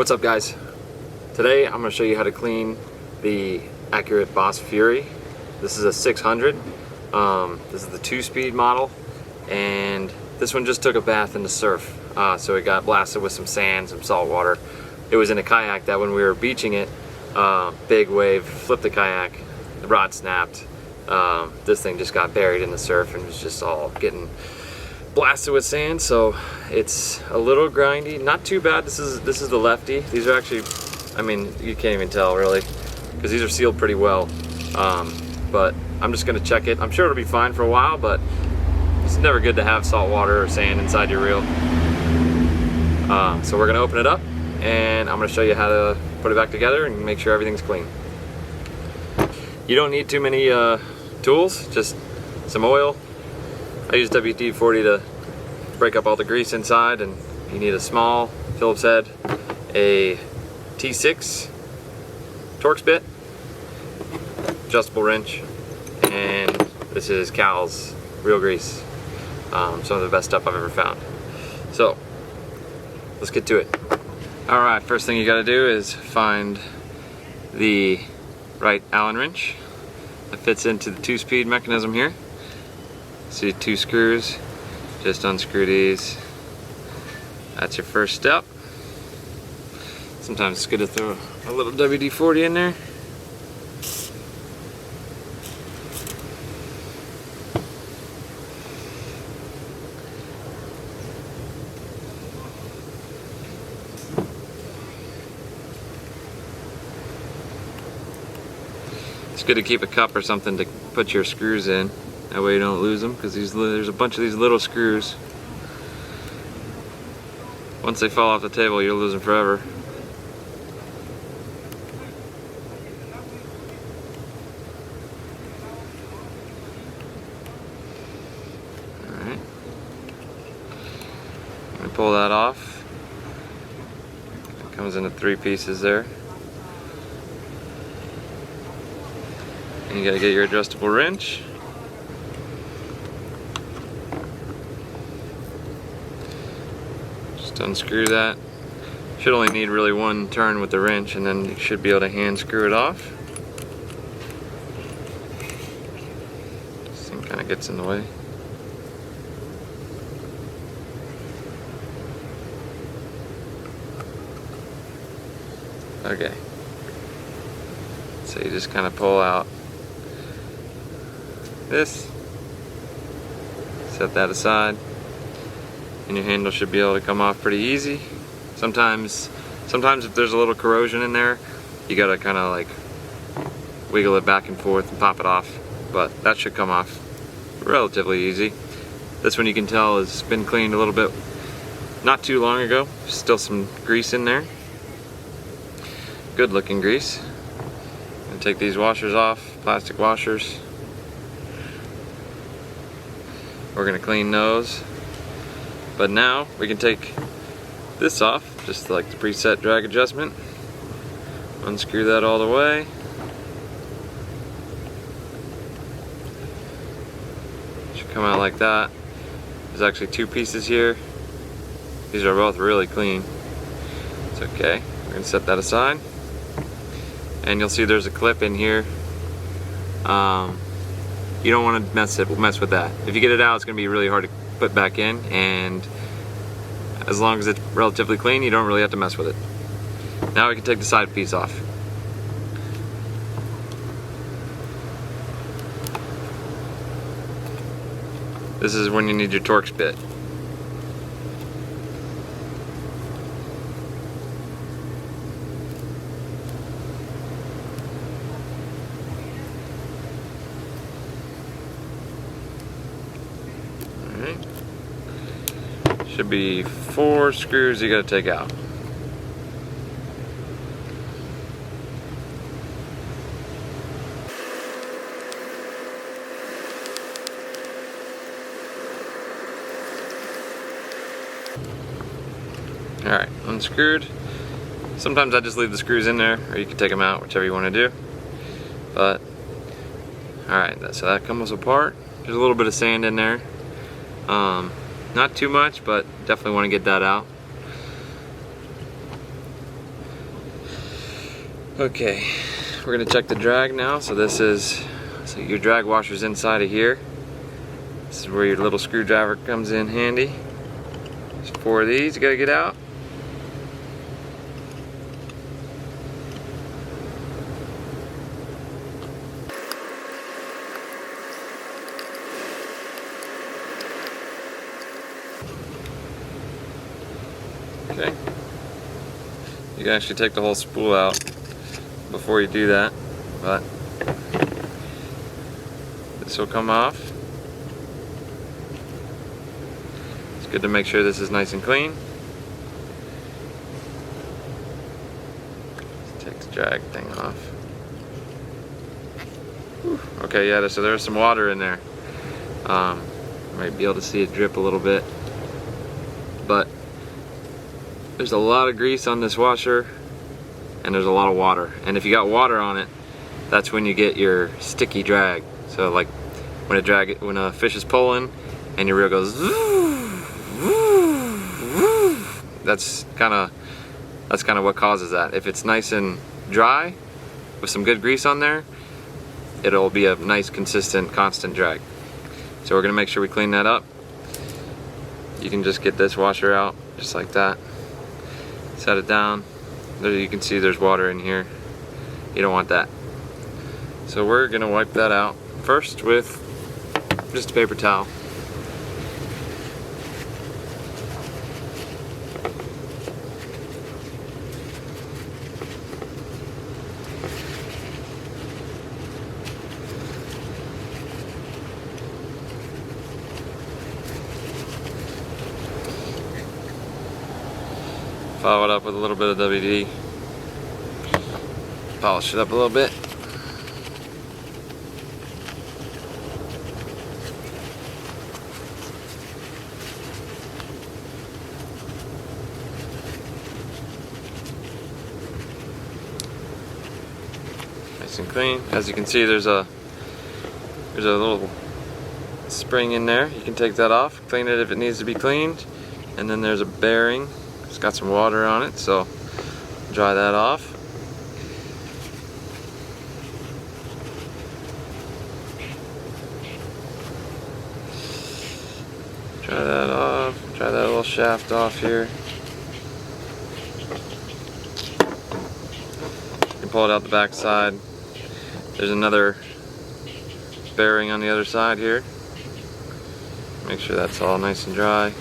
What's up, guys? Today I'm going to show you how to clean the Accurate Boss Fury. This is a 600. This is the 2-speed model, and this one just took a bath in the surf. So it got blasted with some sand, some salt water. It was in a kayak that when we were beaching it, big wave flipped the kayak, the rod snapped. This thing just got buried in the surf and was just all getting blasted with sand, so it's a little grindy. Not too bad. This is the lefty. These are actually, I mean, you can't even tell really, because these are sealed pretty well. But I'm just gonna check it. I'm sure it'll be fine for a while, but it's never good to have salt water or sand inside your reel. So we're gonna open it up, and I'm gonna show you how to put it back together and make sure everything's clean. You don't need too many tools, just some oil. I use WD-40 to break up all the grease inside, and you need a small Phillips head, a T6 Torx bit, adjustable wrench, and this is Cal's Real Grease. Some of the best stuff I've ever found. So let's get to it. Alright, first thing you gotta do is find the right Allen wrench that fits into the 2-speed mechanism here. See 2 screws, just unscrew these. That's your first step. Sometimes it's good to throw a little WD-40 in there. It's good to keep a cup or something to put your screws in. That way you don't lose them, because there's a bunch of these little screws. Once they fall off the table, you'll lose them forever. Alright. I'm going to pull that off. It comes into 3 pieces there. And you got to get your adjustable wrench. Unscrew that. Should only need really 1 turn with the wrench, and then you should be able to hand screw it off. This thing kind of gets in the way. Okay. So you just kind of pull out this, set that aside, and your handle should be able to come off pretty easy. Sometimes if there's a little corrosion in there, you gotta kind of like wiggle it back and forth and pop it off, but that should come off relatively easy. This one you can tell has been cleaned a little bit not too long ago. Still some grease in there. Good looking grease. And take these washers off, plastic washers. We're gonna clean those. But now we can take this off, just like the preset drag adjustment. Unscrew that all the way. Should come out like that. There's actually 2 pieces here. These are both really clean. It's okay. We're gonna set that aside. And you'll see there's a clip in here. You don't want to mess with that. If you get it out, it's gonna be really hard to put back in, and as long as it's relatively clean, you don't really have to mess with it. Now we can take the side piece off. This is when you need your Torx bit. Should be 4 screws you gotta take out. Alright, unscrewed. Sometimes I just leave the screws in there, or you can take them out, whichever you want to do. But, alright, so that comes apart. There's a little bit of sand in there. Not too much, but definitely want to get that out. Okay, we're gonna check the drag now. So your drag washer's inside of here. This is where your little screwdriver comes in handy. There's 4 of these you gotta get out. Okay. You can actually take the whole spool out before you do that, but this will come off. It's good to make sure this is nice and clean. Let's take the drag thing off. Whew. Okay, yeah, so there's some water in there. Might be able to see it drip a little bit, but there's a lot of grease on this washer and there's a lot of water, and if you got water on it, that's when you get your sticky drag. So like when a fish is pulling and your reel goes that's kind of what causes that. If it's nice and dry with some good grease on there, it'll be a nice consistent constant drag. So we're gonna make sure we clean that up. You can just get this washer out just like that, set it down. There you can see there's water in here. You don't want that. So we're gonna wipe that out first with just a paper towel. Follow it up with a little bit of WD. Polish it up a little bit. Nice and clean. As you can see, there's a little spring in there. You can take that off, clean it if it needs to be cleaned. And then there's a bearing. It's got some water on it, so dry that off. Dry that off. Dry that little shaft off here. You can pull it out the back side. There's another bearing on the other side here. Make sure that's all nice and dry.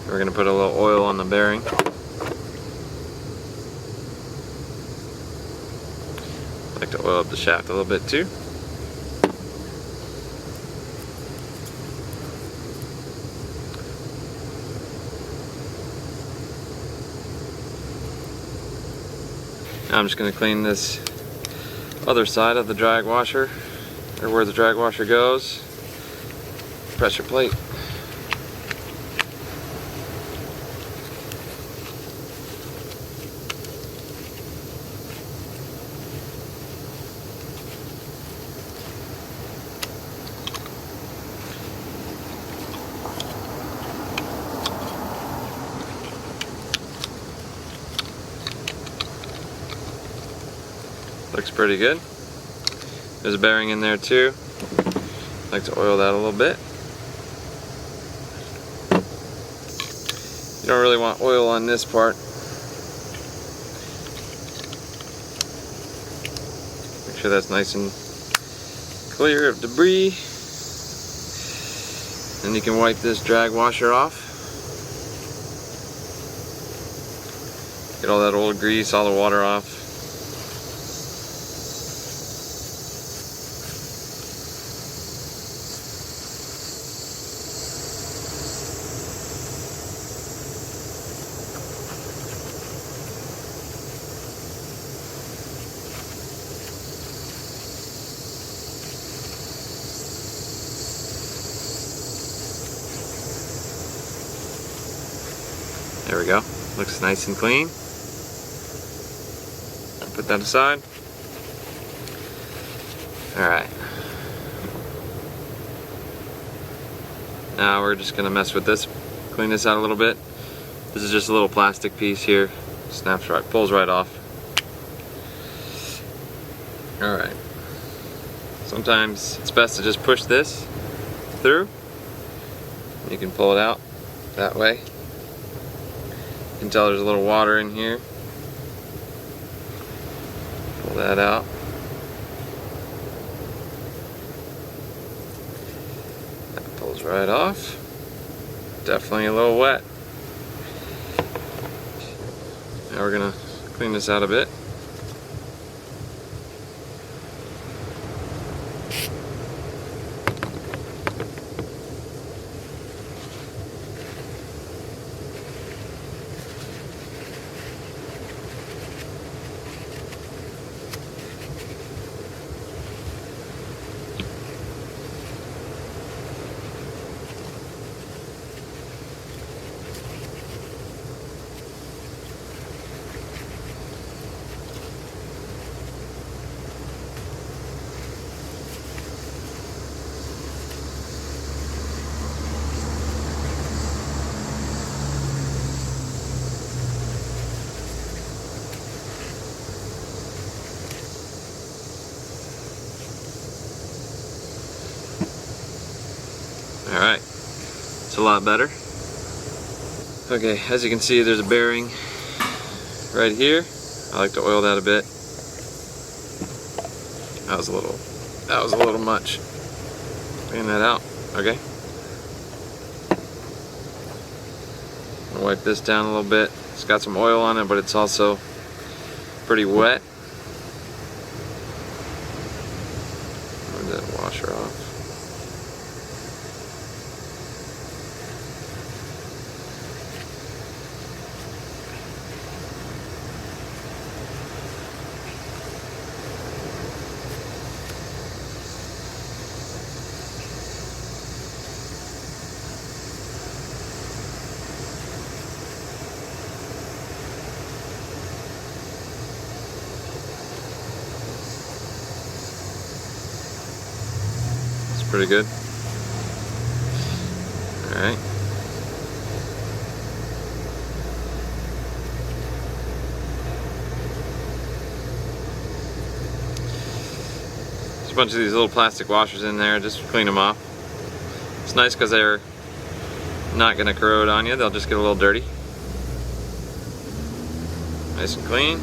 We're going to put a little oil on the bearing. I like to oil up the shaft a little bit too. Now I'm just going to clean this other side of the drag washer, or where the drag washer goes. Pressure plate. Looks pretty good. There's a bearing in there too. I like to oil that a little bit. You don't really want oil on this part. Make sure that's nice and clear of debris. Then you can wipe this drag washer off. Get all that old grease, all the water off. There we go. Looks nice and clean. Put that aside. Alright. Now we're just gonna mess with this, clean this out a little bit. This is just a little plastic piece here. Snaps right, pulls right off. Alright. Sometimes it's best to just push this through. You can pull it out that way. You can tell there's a little water in here. Pull that out. That pulls right off. Definitely a little wet. Now we're gonna clean this out a bit. Alright, it's a lot better. Okay, as you can see, there's a bearing right here. I like to oil that a bit. That was a little much. Clean that out, okay. I'll wipe this down a little bit. It's got some oil on it, but it's also pretty wet. Move that washer off. Pretty good. Alright. There's a bunch of these little plastic washers in there, just clean them off. It's nice because they're not going to corrode on you, they'll just get a little dirty. Nice and clean.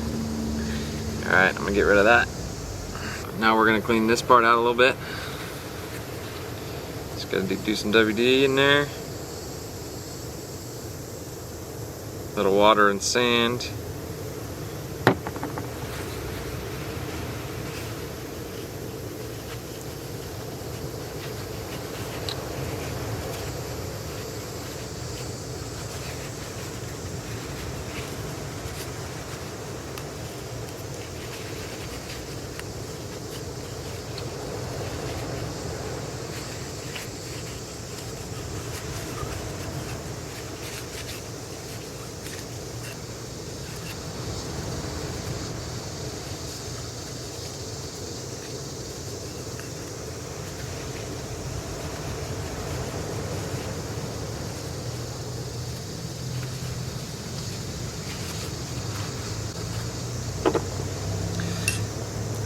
Alright, I'm going to get rid of that. Now we're going to clean this part out a little bit. Gotta do some WD in there. Little water and sand.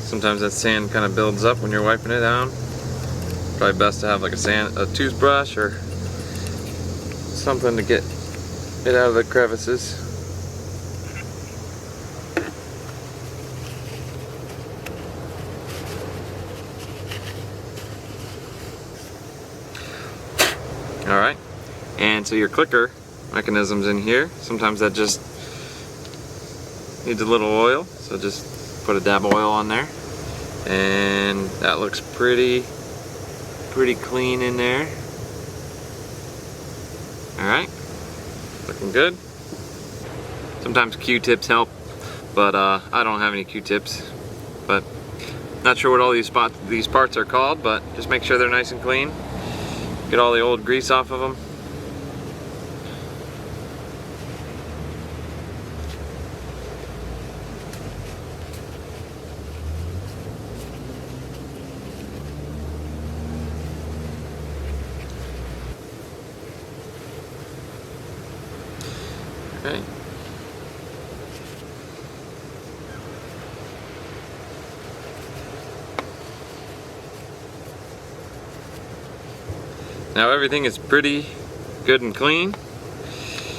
Sometimes that sand kind of builds up when you're wiping it down. Probably best to have like a toothbrush or something to get it out of the crevices. Alright, and so your clicker mechanism's in here. Sometimes that just needs a little oil, so just put a dab of oil on there. And that looks pretty clean in there. Alright, looking good. Sometimes Q-tips help, but I don't have any Q-tips. But not sure what all these parts are called, but just make sure they're nice and clean. Get all the old grease off of them. Now everything is pretty good and clean.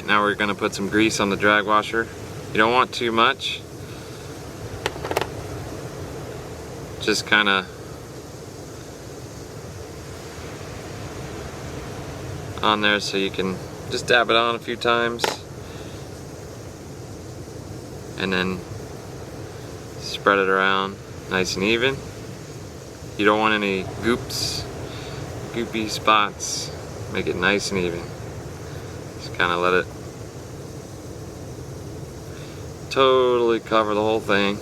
Now we're going to put some grease on the drag washer. You don't want too much. Just kind of on there so you can just dab it on a few times and then spread it around nice and even. You don't want any goopy spots. Make it nice and even. Just kind of let it totally cover the whole thing.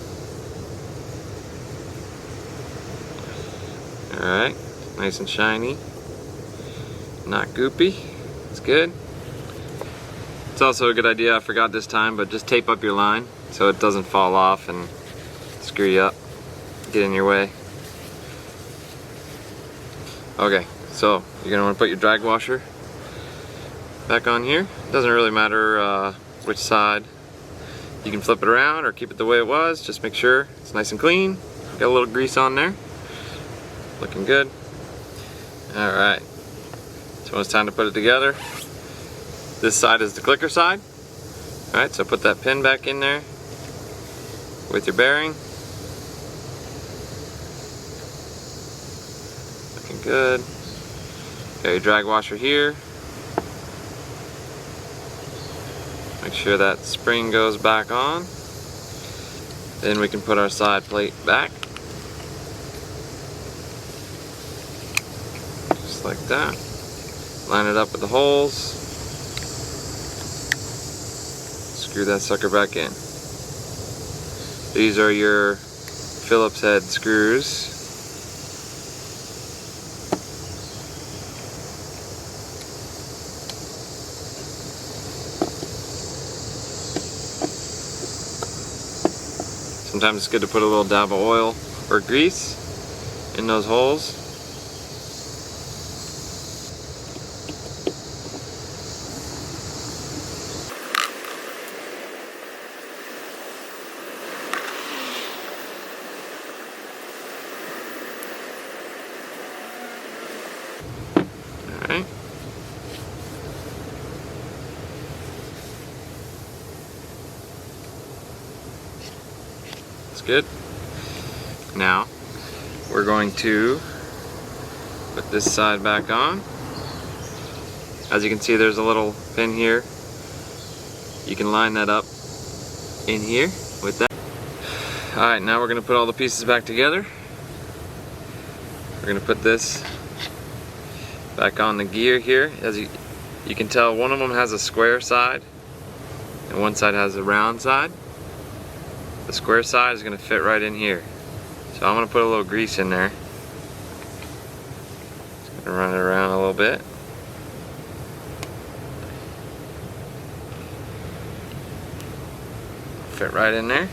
Alright, nice and shiny. Not goopy. It's good. It's also a good idea, I forgot this time, but just tape up your line so it doesn't fall off and screw you up, get in your way. Okay, so you're gonna want to put your drag washer back on here. Doesn't really matter which side. You can flip it around or keep it the way it was. Just make sure it's nice and clean. Got a little grease on there. Looking good. Alright, so when it's time to put it together, this side is the clicker side. Alright, so put that pin back in there with your bearing. Looking good. Got your drag washer here. Make sure that spring goes back on. Then we can put our side plate back. Just like that. Line it up with the holes. Screw that sucker back in. These are your Phillips head screws. Sometimes it's good to put a little dab of oil or grease in those holes. Alright. Good. Now we're going to put this side back on. As you can see, there's a little pin here. You can line that up in here with that. Alright, now we're going to put all the pieces back together. We're going to put this back on the gear here. As you can tell, one of them has a square side and one side has a round side. The square side is going to fit right in here. So I'm going to put a little grease in there. Just going to run it around a little bit. Fit right in there.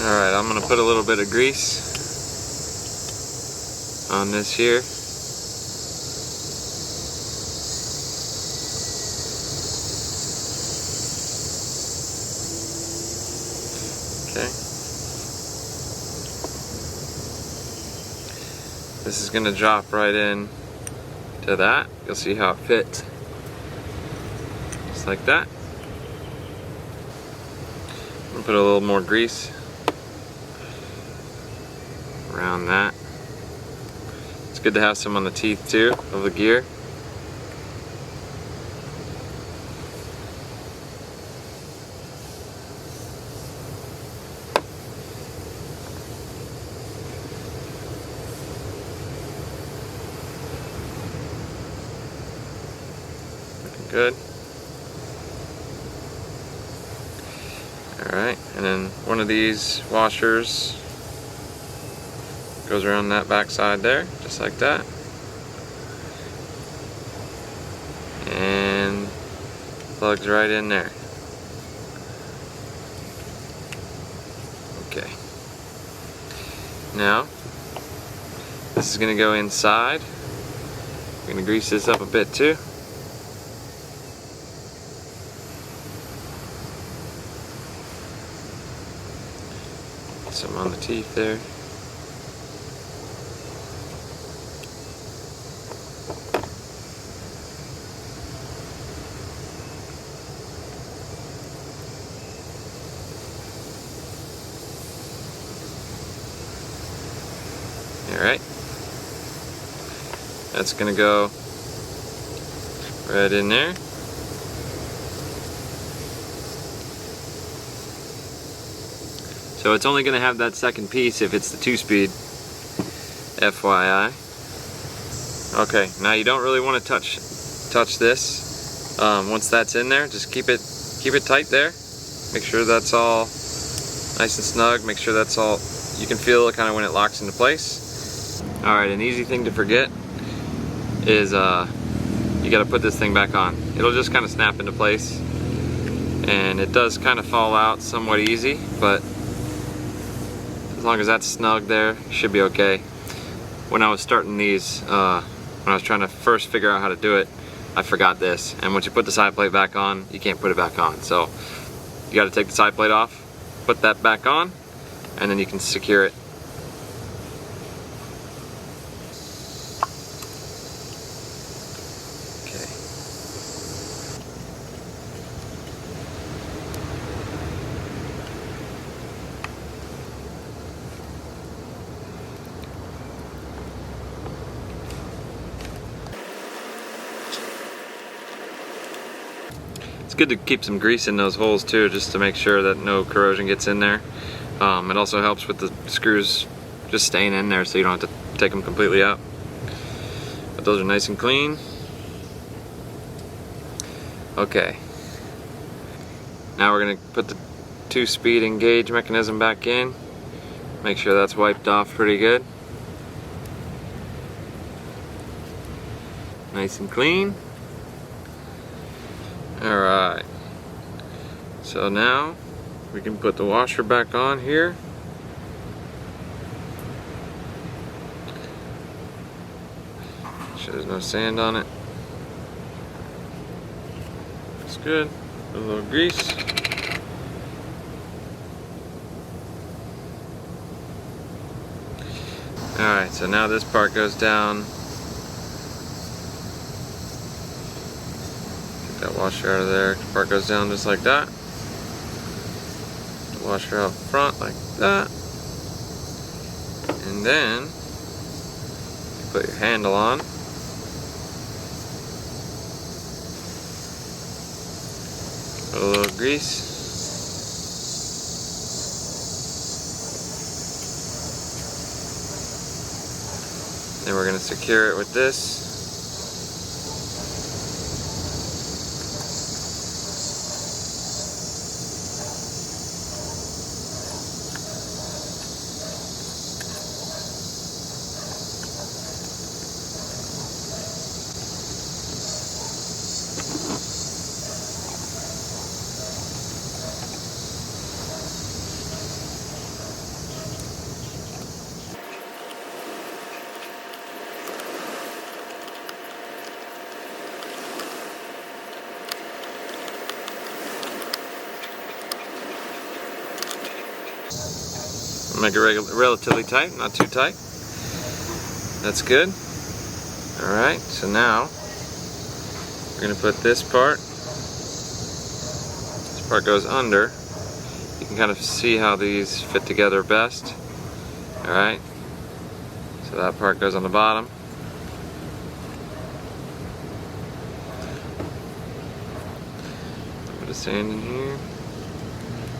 Alright, I'm going to put a little bit of grease on this here. Okay. This is going to drop right in to that. You'll see how it fits. Just like that. I'm going to put a little more grease around that. It's good to have some on the teeth too of the gear. Good. Alright, and then one of these washers goes around that back side there, just like that. And plugs right in there. Okay. Now, this is going to go inside. We're going to grease this up a bit too. Some on the teeth there. Alright. That's gonna go right in there. So it's only gonna have that second piece if it's the 2-speed, FYI. Okay, now you don't really want to touch this. Once that's in there, just keep it tight there. Make sure that's all nice and snug. Make sure that's all, you can feel it kind of when it locks into place. Alright, an easy thing to forget is you got to put this thing back on. It'll just kind of snap into place, and it does kind of fall out somewhat easy, but as long as that's snug there, it should be okay. When I was starting these, when I was trying to first figure out how to do it, I forgot this, and once you put the side plate back on, you can't put it back on. So you got to take the side plate off, put that back on, and then you can secure it. Okay. It's good to keep some grease in those holes too, just to make sure that no corrosion gets in there. It also helps with the screws just staying in there, so you don't have to take them completely out. But those are nice and clean. Okay. Now we're going to put the 2-speed engage mechanism back in. Make sure that's wiped off pretty good. Nice and clean. Alright. So now we can put the washer back on here. Make sure there's no sand on it. That's good. A little grease. Alright, so now this part goes down. Take that washer out of there. The part goes down just like that. Washer out front like that, and then you put your handle on. Put a little grease. Then we're going to secure it with this. Make it relatively tight, not too tight. That's good. Alright, so now we're going to put this part. This part goes under. You can kind of see how these fit together best. Alright, so that part goes on the bottom. Put a sand in here.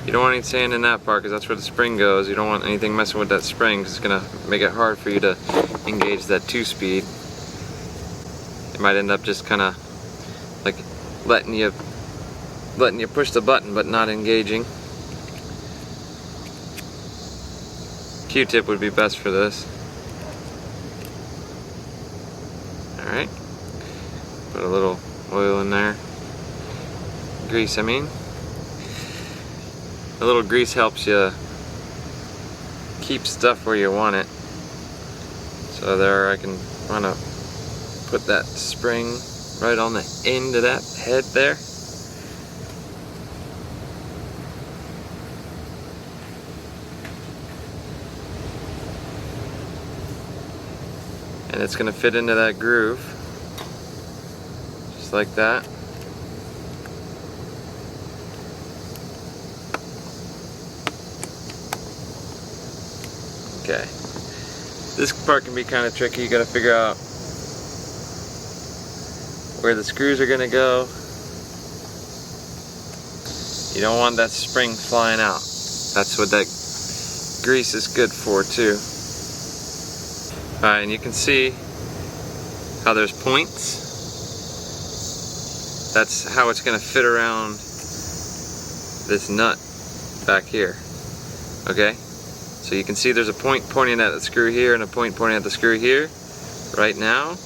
You don't want any sand in that part because that's where the spring goes. You don't want anything messing with that spring because it's going to make it hard for you to engage that 2-speed. It might end up just kind of like letting you push the button but not engaging. Q-tip would be best for this. Alright. Put a little oil in there. Grease, I mean. A little grease helps you keep stuff where you want it. So there, I can want to put that spring right on the end of that head there. And it's going to fit into that groove, just like that. Okay. This part can be kind of tricky. You got to figure out where the screws are going to go. You don't want that spring flying out. That's what that grease is good for too. Alright, and you can see how there's points. That's how it's going to fit around this nut back here. Okay? So you can see there's a point pointing at the screw here and a point pointing at the screw here. Right now,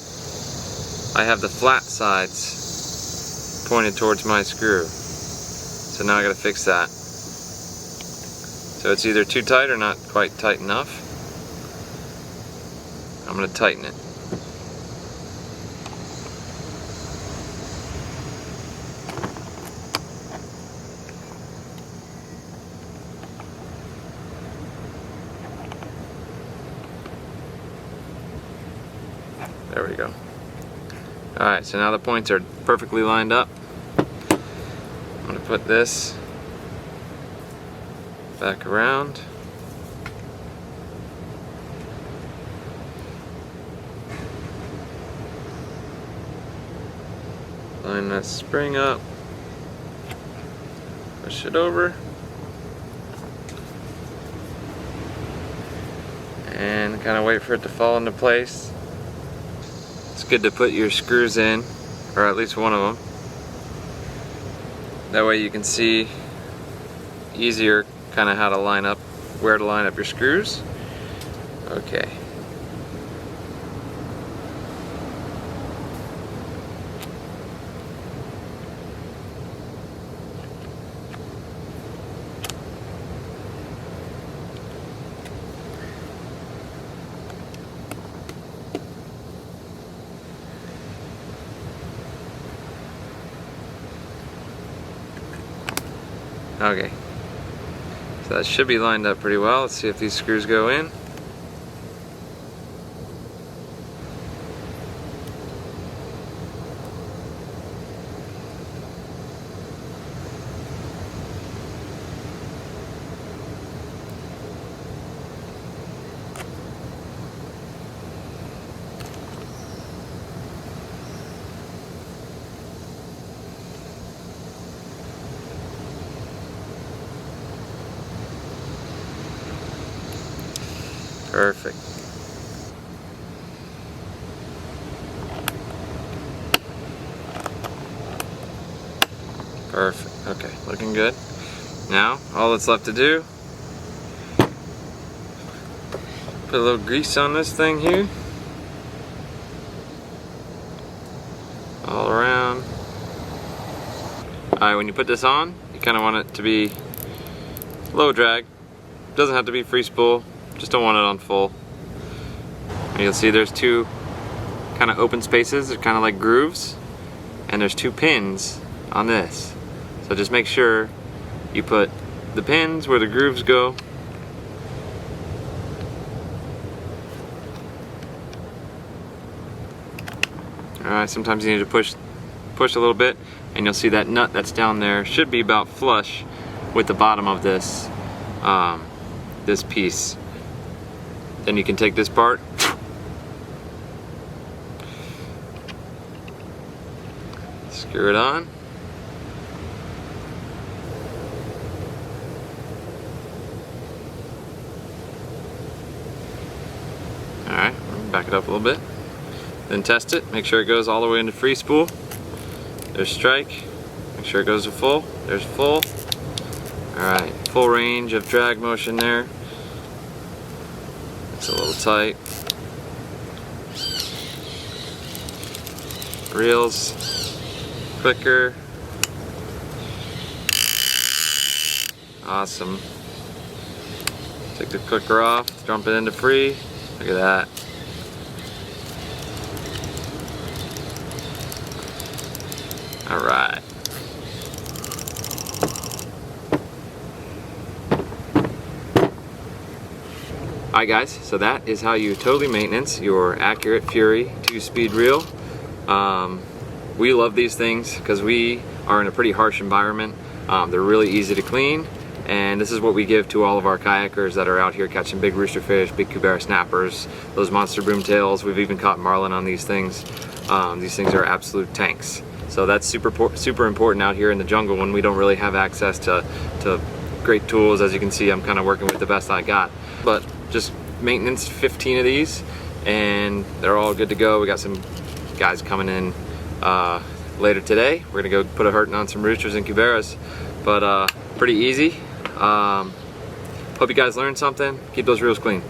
I have the flat sides pointed towards my screw. So now I gotta fix that. So it's either too tight or not quite tight enough. I'm gonna tighten it. There we go. Alright, so now the points are perfectly lined up. I'm going to put this back around. Line that spring up. Push it over. And kind of wait for it to fall into place. It's good to put your screws in, or at least one of them. That way you can see easier kind of how to line up, where to line up your screws. Okay. Okay, so that should be lined up pretty well. Let's see if these screws go in. Perfect. Perfect. Okay, looking good. Now, all that's left to do, put a little grease on this thing here. All around. Alright, when you put this on, you kind of want it to be low drag. Doesn't have to be free spool. Just don't want it on full. And you'll see there's two kind of open spaces. They're kind of like grooves. And there's two pins on this. So just make sure you put the pins where the grooves go. Alright, sometimes you need to push a little bit, and you'll see that nut that's down there should be about flush with the bottom of this this piece. Then you can take this part, screw it on. Alright, back it up a little bit. Then test it, make sure it goes all the way into free spool. There's strike, make sure it goes to full. There's full. Alright, full range of drag motion there. It's a little tight. Reels quicker. Awesome. Take the clicker off, dump it into free. Look at that. Alright. Alright guys, so that is how you totally maintenance your accurate Fury 2-speed reel. We love these things because we are in a pretty harsh environment. They're really easy to clean, And this is what we give to all of our kayakers that are out here catching big rooster fish, big cubera snappers, those monster boomtails. We've even caught marlin on these things. These things are absolute tanks. So that's super important out here in the jungle when we don't really have access to great tools. As you can see, I'm kind of working with the best I got. But just maintenance 15 of these and they're all good to go. We got some guys coming in later today. We're gonna go put a hurting on some roosters and cuberas, but pretty easy. Hope you guys learned something. Keep those reels clean.